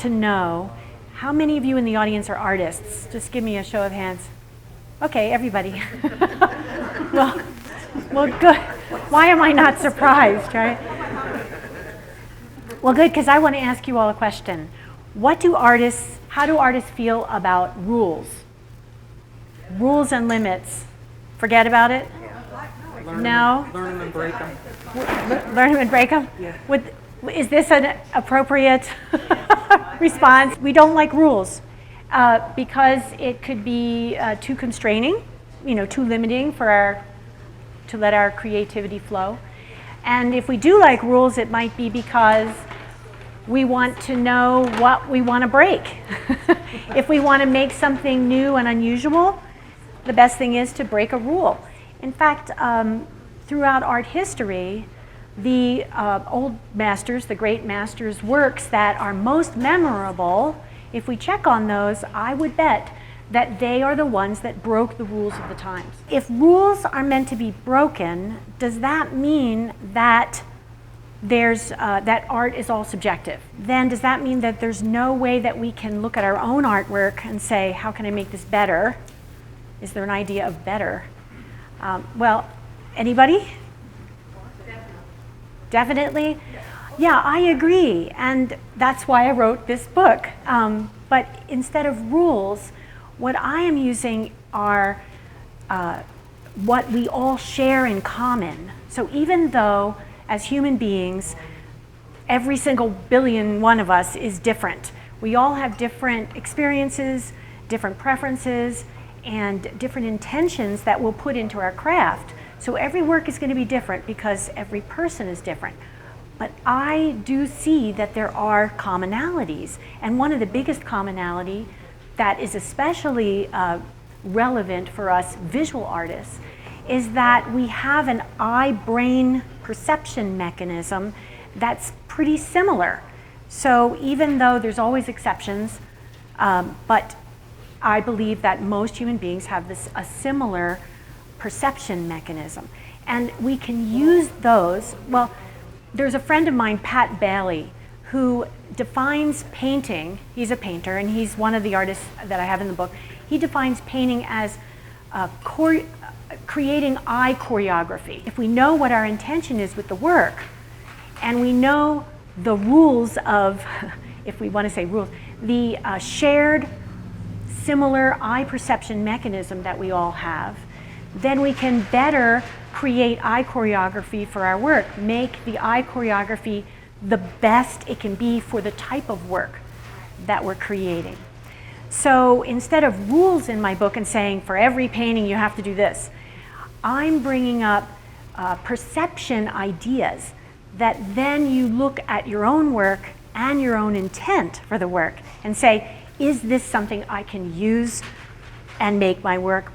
to know, how many of you in the audience are artists? Just give me a show of hands. Okay, everybody. Well, good. Why am I not surprised, right? Well, good, because I want to ask you all a question. How do artists feel about rules? Rules and limits. Forget about it? No? Learn them and break them. Learn them and break them? Yeah. Is this an appropriate response? We don't like rules because it could be too constraining, too limiting to let our creativity flow. And if we do like rules, it might be because we want to know what we want to break. If we want to make something new and unusual, the best thing is to break a rule. In fact, throughout art history, the old masters, the great masters' works that are most memorable, if we check on those, I would bet that they are the ones that broke the rules of the times. If rules are meant to be broken, does that mean that that art is all subjective? Then does that mean that there's no way that we can look at our own artwork and say, how can I make this better? Is there an idea of better? Well, anybody? Definitely? Yeah, I agree, and that's why I wrote this book. But instead of rules, what I am using are what we all share in common. So even though, as human beings, every single billion one of us is different. We all have different experiences, different preferences, and different intentions that we'll put into our craft. So every work is going to be different because every person is different. But I do see that there are commonalities. And one of the biggest commonality that is especially relevant for us visual artists is that we have an eye-brain perception mechanism that's pretty similar. So even though there's always exceptions, but I believe that most human beings have a similar perception mechanism. And we can use those. Well, there's a friend of mine, Pat Bailey, who defines painting. He's a painter, and he's one of the artists that I have in the book. He defines painting as creating eye choreography. If we know what our intention is with the work, and we know the rules of, if we want to say rules, the shared similar eye perception mechanism that we all have, then we can better create eye choreography for our work, make the eye choreography the best it can be for the type of work that we're creating. So instead of rules in my book and saying for every painting you have to do this, I'm bringing up perception ideas that then you look at your own work and your own intent for the work and say, is this something I can use and make my work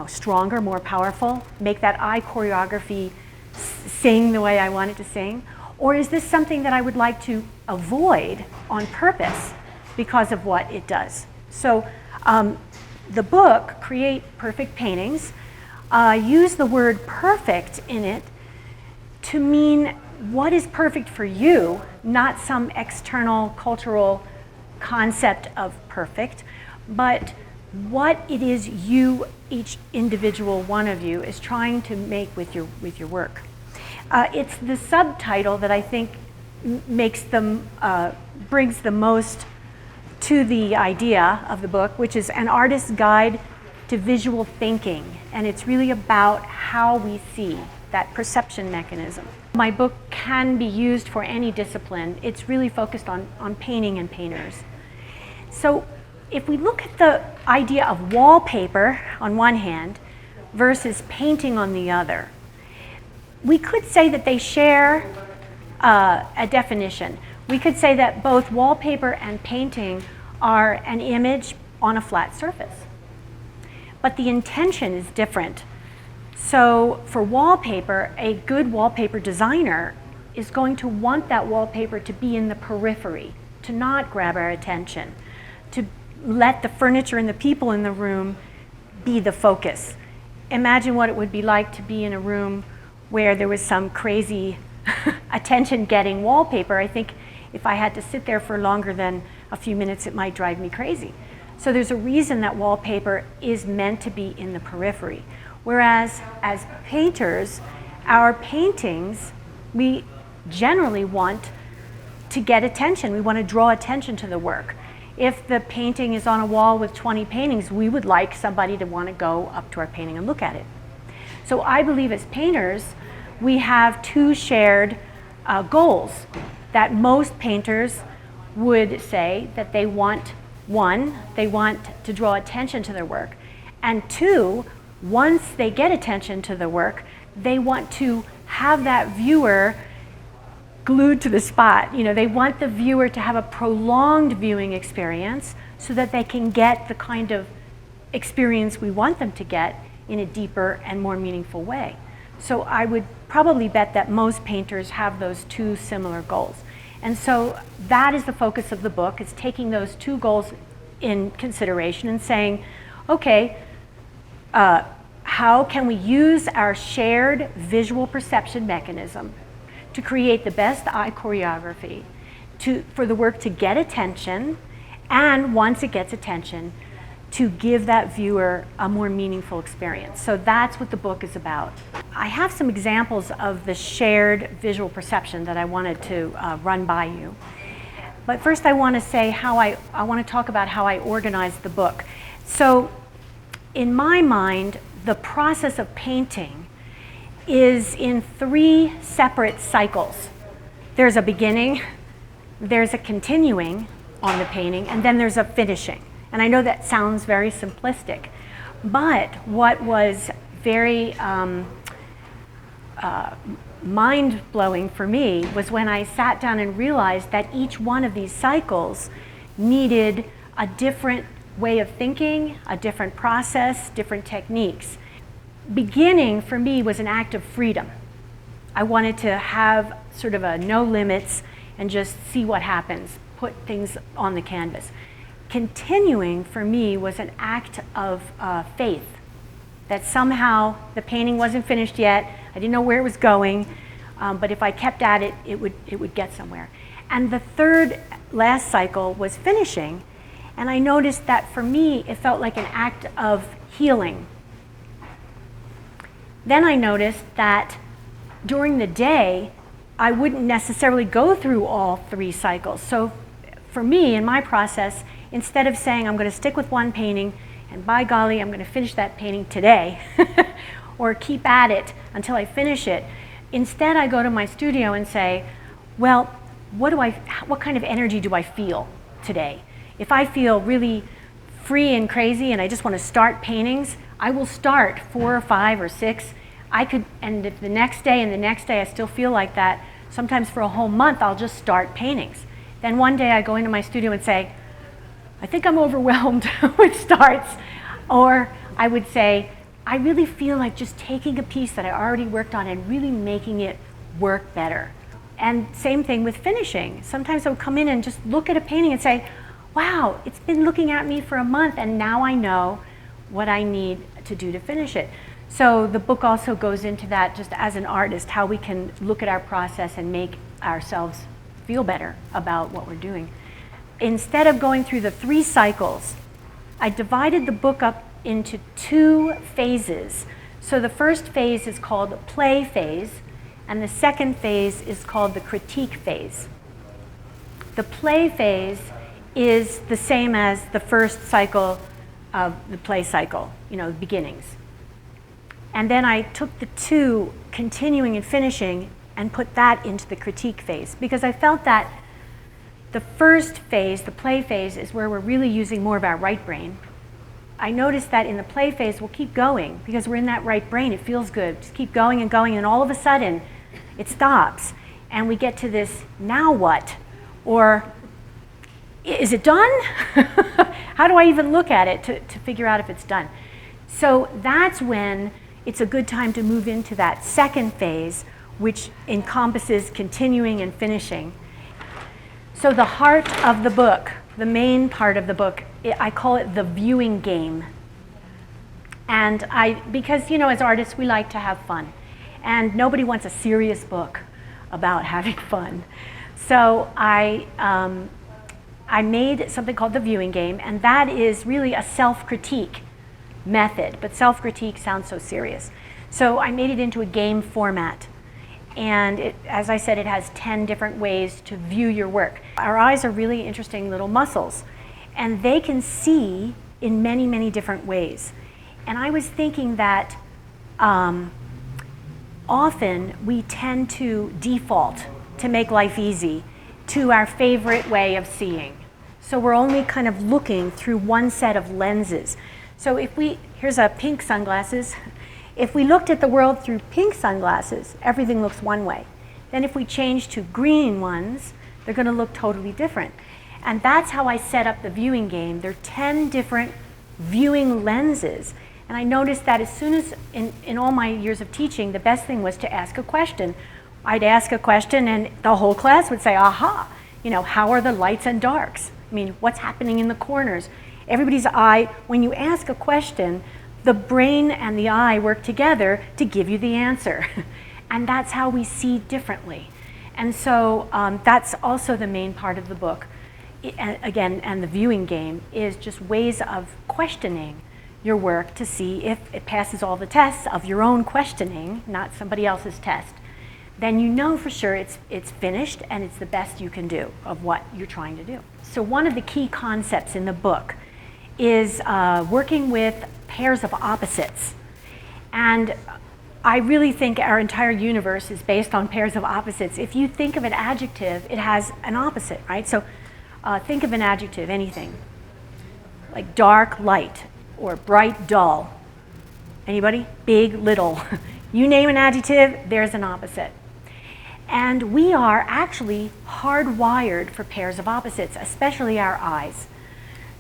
stronger, more powerful, make that eye choreography sing the way I want it to sing? Or is this something that I would like to avoid on purpose because of what it does? So the book, Create Perfect Paintings, use the word perfect in it to mean what is perfect for you, not some external cultural concept of perfect, but what it is you, each individual one of you, is trying to make with your work. It's the subtitle that I think brings the most to the idea of the book, which is An Artist's Guide to Visual Thinking, and it's really about how we see that perception mechanism. My book can be used for any discipline. It's really focused on painting and painters. So if we look at the idea of wallpaper on one hand versus painting on the other, we could say that they share a definition. We could say that both wallpaper and painting are an image on a flat surface. But the intention is different. So for wallpaper, a good wallpaper designer is going to want that wallpaper to be in the periphery, to not grab our attention, to let the furniture and the people in the room be the focus. Imagine what it would be like to be in a room where there was some crazy attention-getting wallpaper. I think if I had to sit there for longer than a few minutes it might drive me crazy. So there's a reason that wallpaper is meant to be in the periphery. Whereas as painters, our paintings, we generally want to get attention. We want to draw attention to the work. If the painting is on a wall with 20 paintings, we would like somebody to want to go up to our painting and look at it. So I believe as painters, we have two shared goals that most painters would say that they want. One, they want to draw attention to their work. And two, once they get attention to the work, they want to have that viewer glued to the spot. You know, they want the viewer to have a prolonged viewing experience so that they can get the kind of experience we want them to get in a deeper and more meaningful way. So I would probably bet that most painters have those two similar goals. And so that is the focus of the book, is taking those two goals in consideration and saying, okay, how can we use our shared visual perception mechanism to create the best eye choreography for the work to get attention, and once it gets attention, to give that viewer a more meaningful experience. So that's what the book is about. I have some examples of the shared visual perception that I wanted to run by you. But first I want to say how I want to talk about how I organized the book. So in my mind, the process of painting is in three separate cycles. There's a beginning, there's a continuing on the painting, and then there's a finishing. And I know that sounds very simplistic, but what was very mind-blowing for me was when I sat down and realized that each one of these cycles needed a different way of thinking, a different process, different techniques. Beginning for me was an act of freedom. I wanted to have sort of a no limits and just see what happens, put things on the canvas. Continuing for me was an act of faith, that somehow the painting wasn't finished yet. I didn't know where it was going, but if I kept at it, it would get somewhere. And the third last cycle was finishing, and I noticed that for me it felt like an act of healing. Then I noticed that during the day I wouldn't necessarily go through all three cycles. So for me, in my process, instead of saying I'm going to stick with one painting and by golly I'm going to finish that painting today or keep at it until I finish it, instead I go to my studio and say, well, what kind of energy do I feel today? If I feel really free and crazy and I just want to start paintings, I will start 4 or 5 or 6. And if the next day and the next day I still feel like that, sometimes for a whole month I'll just start paintings. Then one day I go into my studio and say, I think I'm overwhelmed with starts. Or I would say, I really feel like just taking a piece that I already worked on and really making it work better. And same thing with finishing. Sometimes I would come in and just look at a painting and say, wow, it's been looking at me for a month and now I know what I need to do to finish it. So the book also goes into that, just as an artist, how we can look at our process and make ourselves feel better about what we're doing. Instead of going through the 3 cycles, I divided the book up into 2 phases. So the first phase is called the play phase, and the second phase is called the critique phase. The play phase is the same as the first cycle of the play cycle, the beginnings. And then I took the 2, continuing and finishing, and put that into the critique phase, because I felt that the first phase, the play phase, is where we're really using more of our right brain. I noticed that in the play phase, we'll keep going because we're in that right brain. It feels good. Just keep going, and all of a sudden, it stops. And we get to this, now what? Or, is it done? How do I even look at it to figure out if it's done? So that's when it's a good time to move into that second phase, which encompasses continuing and finishing. So the heart of the book, the main part of the book, I call it the viewing game. And because as artists, we like to have fun. And nobody wants a serious book about having fun. So I I made something called the viewing game, and that is really a self-critique method, but self-critique sounds so serious. So I made it into a game format. And as I said, it has 10 different ways to view your work. Our eyes are really interesting little muscles, and they can see in many, many different ways. And I was thinking that often we tend to default to make life easy to our favorite way of seeing. So we're only kind of looking through one set of lenses. So here's a pink sunglasses. If we looked at the world through pink sunglasses, everything looks one way. Then if we change to green ones, they're going to look totally different. And that's how I set up the viewing game. There are 10 different viewing lenses. And I noticed that as soon as, in all my years of teaching, the best thing was to ask a question. I'd ask a question and the whole class would say, aha, how are the lights and darks? I mean, what's happening in the corners? Everybody's eye, when you ask a question, the brain and the eye work together to give you the answer. And that's how we see differently. And so that's also the main part of the book. And the viewing game is just ways of questioning your work to see if it passes all the tests of your own questioning, not somebody else's test. Then you know for sure it's finished and it's the best you can do of what you're trying to do. So one of the key concepts in the book is working with pairs of opposites. And I really think our entire universe is based on pairs of opposites. If you think of an adjective, it has an opposite, right? So think of an adjective, anything. Like dark, light, or bright, dull. Anybody? Big, little. You name an adjective, there's an opposite. And we are actually hardwired for pairs of opposites, especially our eyes.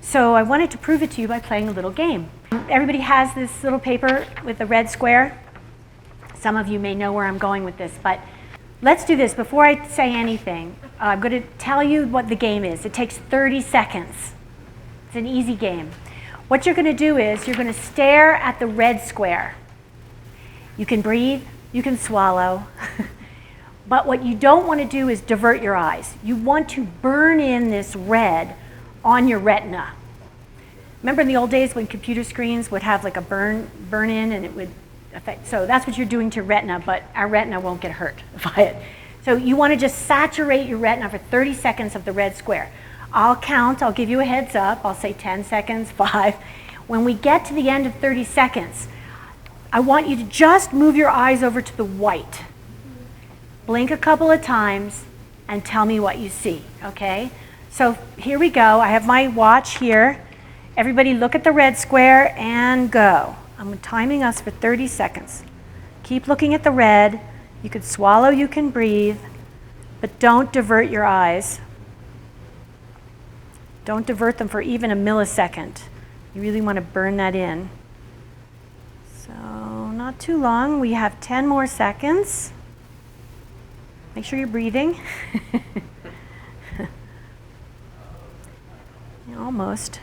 So I wanted to prove it to you by playing a little game. Everybody has this little paper with a red square. Some of you may know where I'm going with this, but let's do this. Before I say anything, I'm going to tell you what the game is. It takes 30 seconds. It's an easy game. What you're going to do is you're going to stare at the red square. You can breathe, you can swallow, but what you don't want to do is divert your eyes. You want to burn in this red on your retina. Remember in the old days when computer screens would have like a burn in and it would affect, so that's what you're doing to retina, but our retina won't get hurt by it. So you want to just saturate your retina for 30 seconds of the red square. I'll count, I'll give you a heads up, I'll say 10 seconds, 5. When we get to the end of 30 seconds, I want you to just move your eyes over to the white. Blink a couple of times and tell me what you see, okay? So here we go. I have my watch here. Everybody look at the red square and go. I'm timing us for 30 seconds. Keep looking at the red. You can swallow, you can breathe, but don't divert your eyes. Don't divert them for even a millisecond. You really want to burn that in. So not too long. We have 10 more seconds. Make sure you're breathing. Almost.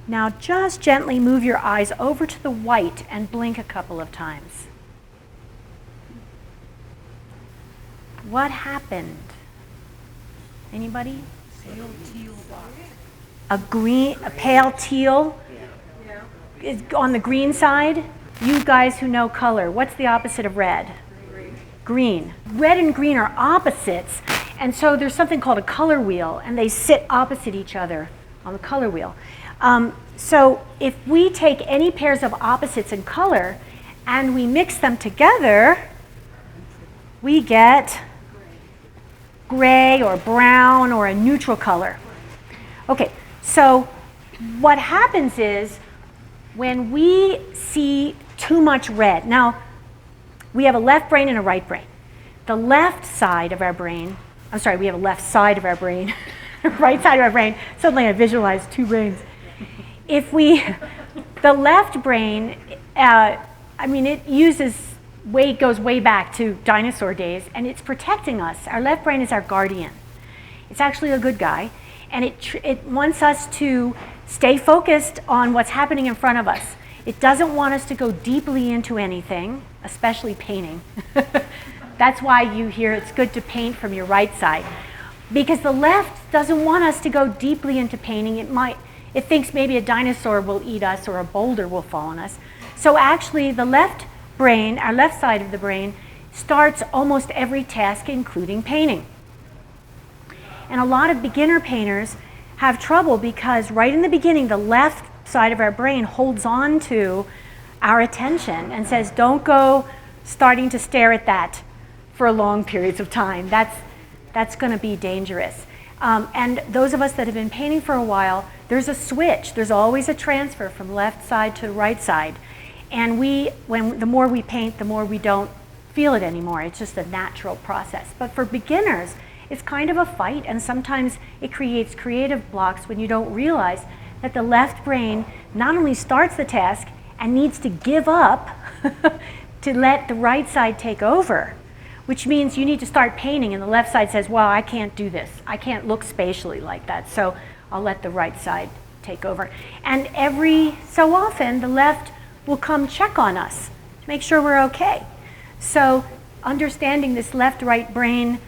Now just gently move your eyes over to the white and blink a couple of times. What happened? Anybody? A pale teal is on the green side. You guys who know color, what's the opposite of red? Green. Red and green are opposites, and so there's something called a color wheel, and they sit opposite each other on the color wheel. So if we take any pairs of opposites in color and we mix them together, we get gray or brown or a neutral color. Okay, so what happens is when we see too much red, now we have a left brain and a right brain. The left side of our brain, I'm sorry, we have a left side of our brain, right side of our brain, suddenly I visualized two brains. The left brain, it goes way back to dinosaur days, and it's protecting us. Our left brain is our guardian. It's actually a good guy, and it wants us to stay focused on what's happening in front of us. It doesn't want us to go deeply into anything, especially painting. That's why you hear it's good to paint from your right side. because the left doesn't want us to go deeply into painting. It thinks maybe a dinosaur will eat us or a boulder will fall on us. So actually the left brain, our left side of the brain, starts almost every task, including painting. And a lot of beginner painters have trouble because right in the beginning, the left side of our brain holds on to our attention and says, don't go starting to stare at that for long periods of time. That's going to be dangerous. And those of us that have been painting for a while, there's a switch. There's always a transfer from left side to right side. And the more we paint, the more we don't feel it anymore. It's just a natural process. But for beginners, it's kind of a fight, and sometimes it creates creative blocks when you don't realize that the left brain not only starts the task and needs to give up to let the right side take over, which means you need to start painting and the left side says, well, I can't do this. I can't look spatially like that, so I'll let the right side take over. And every so often, the left will come check on us to make sure we're okay. So understanding this left-right brain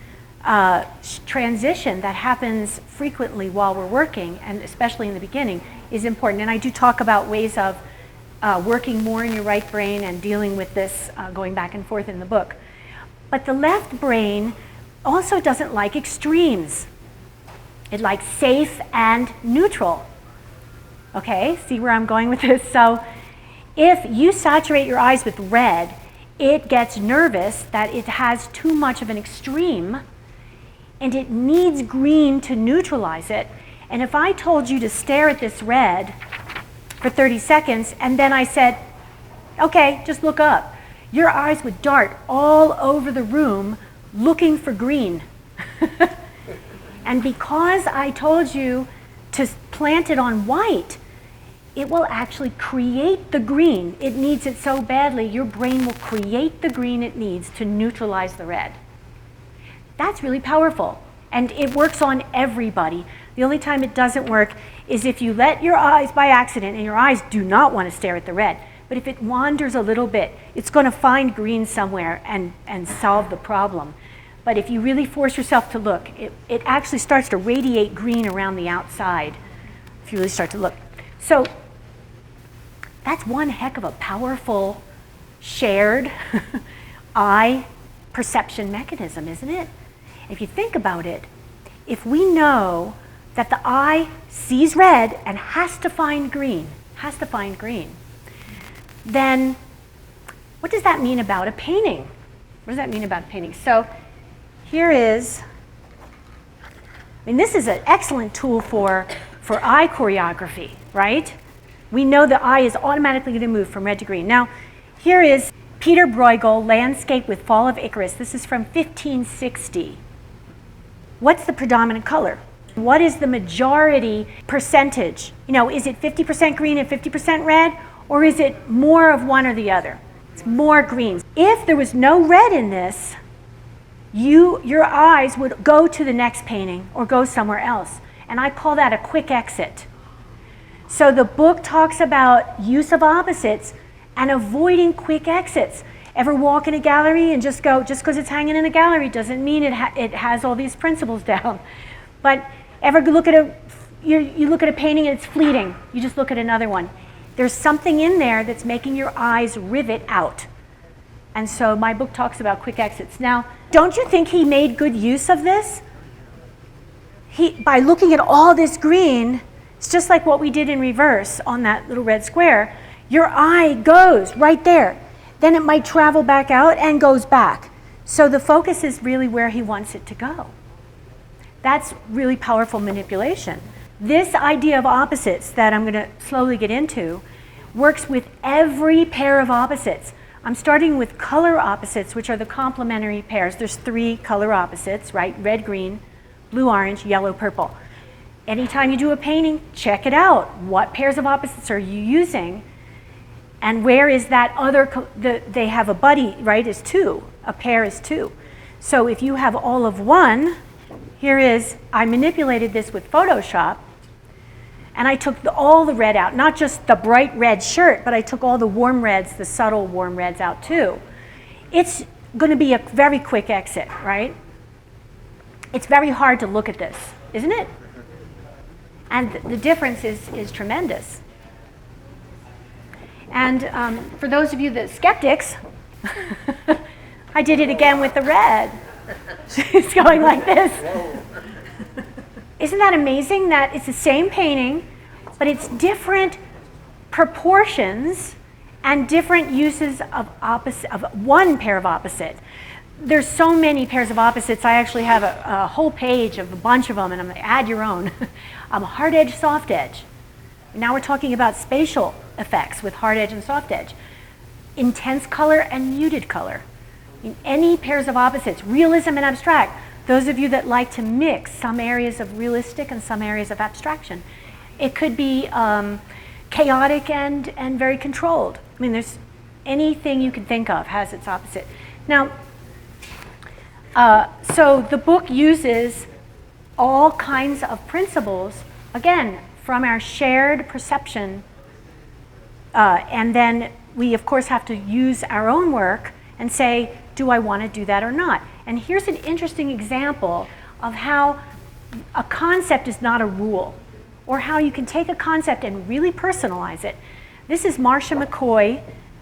transition that happens frequently while we're working, and especially in the beginning, is important. And I do talk about ways of working more in your right brain and dealing with this going back and forth in the book. But the left brain also doesn't like extremes. It likes safe and neutral. Okay, see where I'm going with this? So if you saturate your eyes with red, it gets nervous that it has too much of an extreme and it needs green to neutralize it. And if I told you to stare at this red for 30 seconds and then I said, okay, just look up, your eyes would dart all over the room looking for green. And because I told you to plant it on white, it will actually create the green. It needs it so badly, your brain will create the green it needs to neutralize the red. That's really powerful, and it works on everybody. The only time it doesn't work is if you let your eyes by accident, and your eyes do not want to stare at the red, but if it wanders a little bit, it's going to find green somewhere and solve the problem. But if you really force yourself to look, it actually starts to radiate green around the outside if you really start to look. So that's one heck of a powerful shared eye perception mechanism, isn't it? If you think about it, if we know that the eye sees red and has to find green, then what does that mean about a painting? What does that mean about a painting? So here is, this is an excellent tool for eye choreography, right? We know the eye is automatically going to move from red to green. Now, here is Peter Bruegel, Landscape with Fall of Icarus. This is from 1560. What's the predominant color? What is the majority percentage? Is it 50% green and 50% red? Or is it more of one or the other? It's more greens. If there was no red in this, your eyes would go to the next painting or go somewhere else. And I call that a quick exit. So the book talks about use of opposites and avoiding quick exits. Ever walk in a gallery and just because it's hanging in a gallery doesn't mean it has all these principles down. But ever look at you look at a painting and it's fleeting. You just look at another one. There's something in there that's making your eyes rivet out. And so my book talks about quick exits. Now, don't you think he made good use of this? By looking at all this green, it's just like what we did in reverse on that little red square. Your eye goes right there. Then it might travel back out and goes back. So the focus is really where he wants it to go. That's really powerful manipulation. This idea of opposites that I'm going to slowly get into works with every pair of opposites. I'm starting with color opposites, which are the complementary pairs. There's 3 color opposites, right? Red, green, blue, orange, yellow, purple. Anytime you do a painting, check it out. What pairs of opposites are you using? And where is that other, they have a buddy, right, is 2. A pair is 2. So if you have all of one, here is, I manipulated this with Photoshop, and I took all the red out, not just the bright red shirt, but I took all the warm reds, the subtle warm reds out too. It's going to be a very quick exit, right? it's very hard to look at this, isn't it? And the difference is tremendous. And for those of you that skeptics, I did it again with the red. It's going like this. Isn't that amazing that it's the same painting, but it's different proportions and different uses of one pair of opposites. There's so many pairs of opposites. I actually have a whole page of a bunch of them, and I'm going to add your own. Hard edge, soft edge. Now we're talking about spatial effects with hard edge and soft edge. Intense color and muted color. In any pairs of opposites, realism and abstract. Those of you that like to mix some areas of realistic and some areas of abstraction. It could be chaotic and very controlled. I mean, there's anything you can think of has its opposite. Now, so the book uses all kinds of principles, again, from our shared perception, and then we, of course, have to use our own work and say, do I want to do that or not? And here's an interesting example of how a concept is not a rule, or how you can take a concept and really personalize it. This is Marcia McCoy.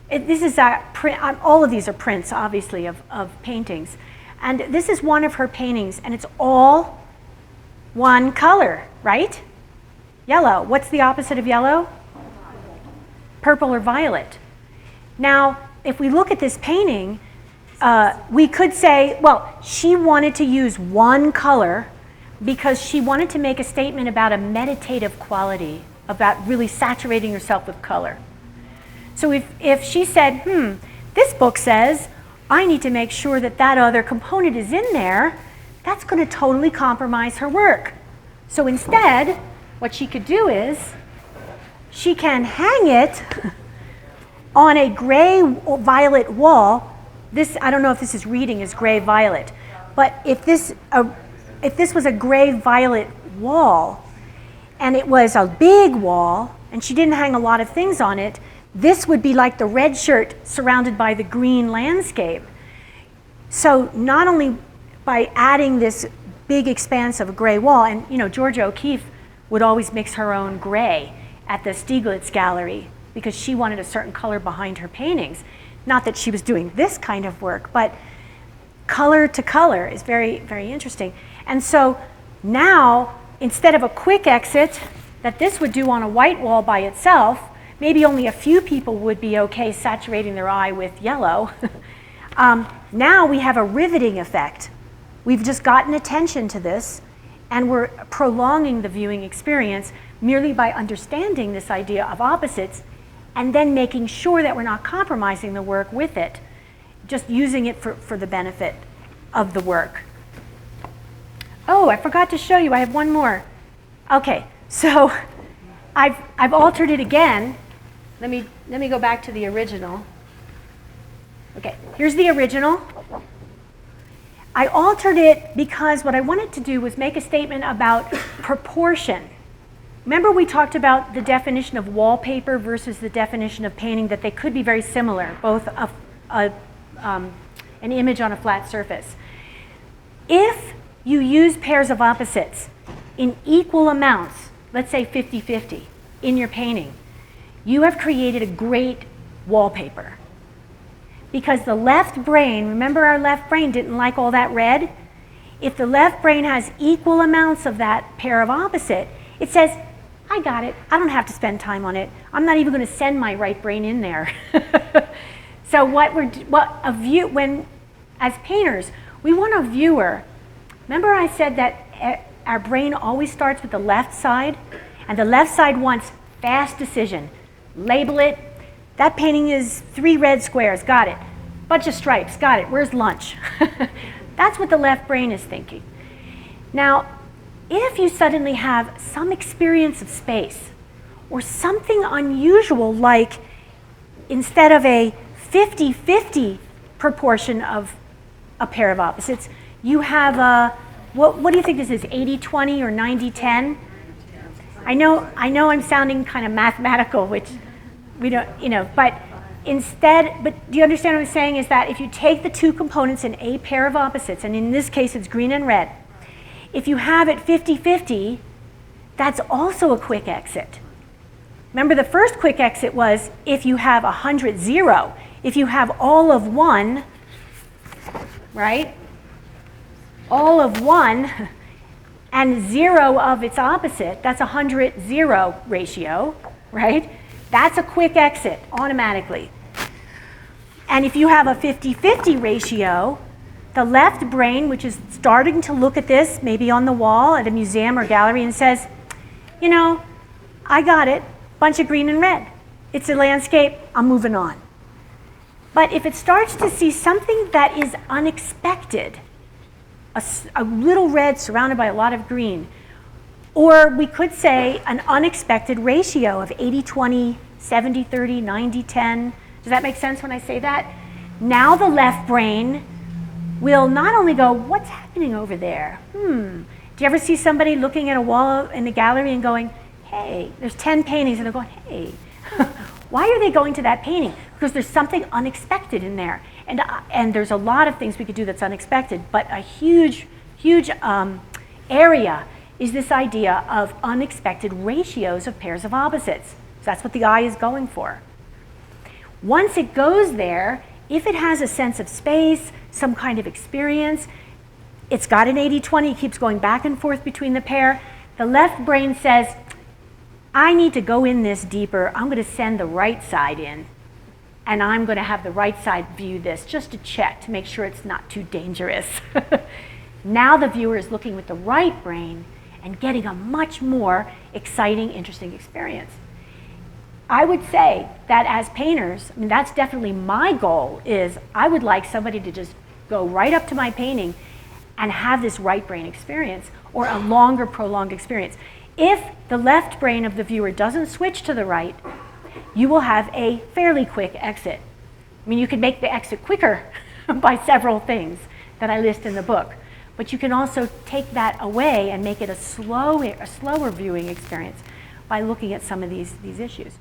This is all of these are prints, obviously, of paintings. And this is one of her paintings, and it's all one color, right? Yellow. What's the opposite of yellow? Purple or violet. Now, if we look at this painting, we could say, well, she wanted to use one color because she wanted to make a statement about a meditative quality, about really saturating yourself with color. So if she said, this book says, I need to make sure that that other component is in there, that's going to totally compromise her work. So instead, what she could do is, she can hang it on a gray-violet wall. This, I don't know if this is reading as gray-violet, but if this was a gray-violet wall, and it was a big wall, and she didn't hang a lot of things on it, this would be like the red shirt surrounded by the green landscape. So not only by adding this big expanse of a gray wall, and you know, Georgia O'Keeffe would always mix her own gray at the Stieglitz Gallery because she wanted a certain color behind her paintings. Not that she was doing this kind of work, but color to color is very, very interesting. And so now, instead of a quick exit that this would do on a white wall by itself, maybe only a few people would be okay saturating their eye with yellow. Now we have a riveting effect. We've just gotten attention to this, and we're prolonging the viewing experience merely by understanding this idea of opposites and then making sure that we're not compromising the work with it, just using it for the benefit of the work. Oh, I forgot to show you, I have one more. Okay, so I've altered it again. Let me go back to the original. Okay, here's the original. I altered it because what I wanted to do was make a statement about proportion. Remember we talked about the definition of wallpaper versus the definition of painting, that they could be very similar, both an image on a flat surface. If you use pairs of opposites in equal amounts, let's say 50-50, in your painting, you have created a great wallpaper. Because the left brain, remember our left brain didn't like all that red? If the left brain has equal amounts of that pair of opposite, it says, I got it, I don't have to spend time on it. I'm not even going to send my right brain in there. So as painters, we want a viewer. Remember I said that our brain always starts with the left side, and the left side wants fast decision. Label it. That painting is 3 red squares, got it. Bunch of stripes, got it. Where's lunch? That's what the left brain is thinking. Now, if you suddenly have some experience of space, or something unusual like instead of a 50-50 proportion of a pair of opposites, you have a, what do you think this is, 80-20 or 90-10? I know I'm sounding kind of mathematical, which we don't, but do you understand what I'm saying? Is that if you take the two components in a pair of opposites, and in this case it's green and red, If you have it 50-50, that's also a quick exit. Remember, the first quick exit was if you have 100-0. If you have all of one, right? All of one and 0 of its opposite, that's 100-0 ratio, right? That's a quick exit automatically. And if you have a 50-50 ratio, the left brain, which is starting to look at this, maybe on the wall at a museum or gallery, and says, you know, I got it, bunch of green and red. It's a landscape, I'm moving on. But if it starts to see something that is unexpected, a little red surrounded by a lot of green, or we could say an unexpected ratio of 80-20, 70-30, 90-10. Does that make sense when I say that? Now the left brain will not only go, what's happening over there? Do you ever see somebody looking at a wall in a gallery and going, hey, there's 10 paintings, and they're going, hey, why are they going to that painting? Because there's something unexpected in there. And there's a lot of things we could do that's unexpected, but a huge area is this idea of unexpected ratios of pairs of opposites. So that's what the eye is going for. Once it goes there, if it has a sense of space, some kind of experience, it's got an 80-20, it keeps going back and forth between the pair, the left brain says, I need to go in this deeper, I'm going to send the right side in, and I'm going to have the right side view this just to check, to make sure it's not too dangerous. Now the viewer is looking with the right brain and getting a much more exciting, interesting experience. I would say that as painters, I mean, that's definitely my goal, is I would like somebody to just go right up to my painting and have this right brain experience, or a longer, prolonged experience. If the left brain of the viewer doesn't switch to the right, you will have a fairly quick exit. I mean, you can make the exit quicker by several things that I list in the book, but you can also take that away and make it a slower viewing experience by looking at some of these issues.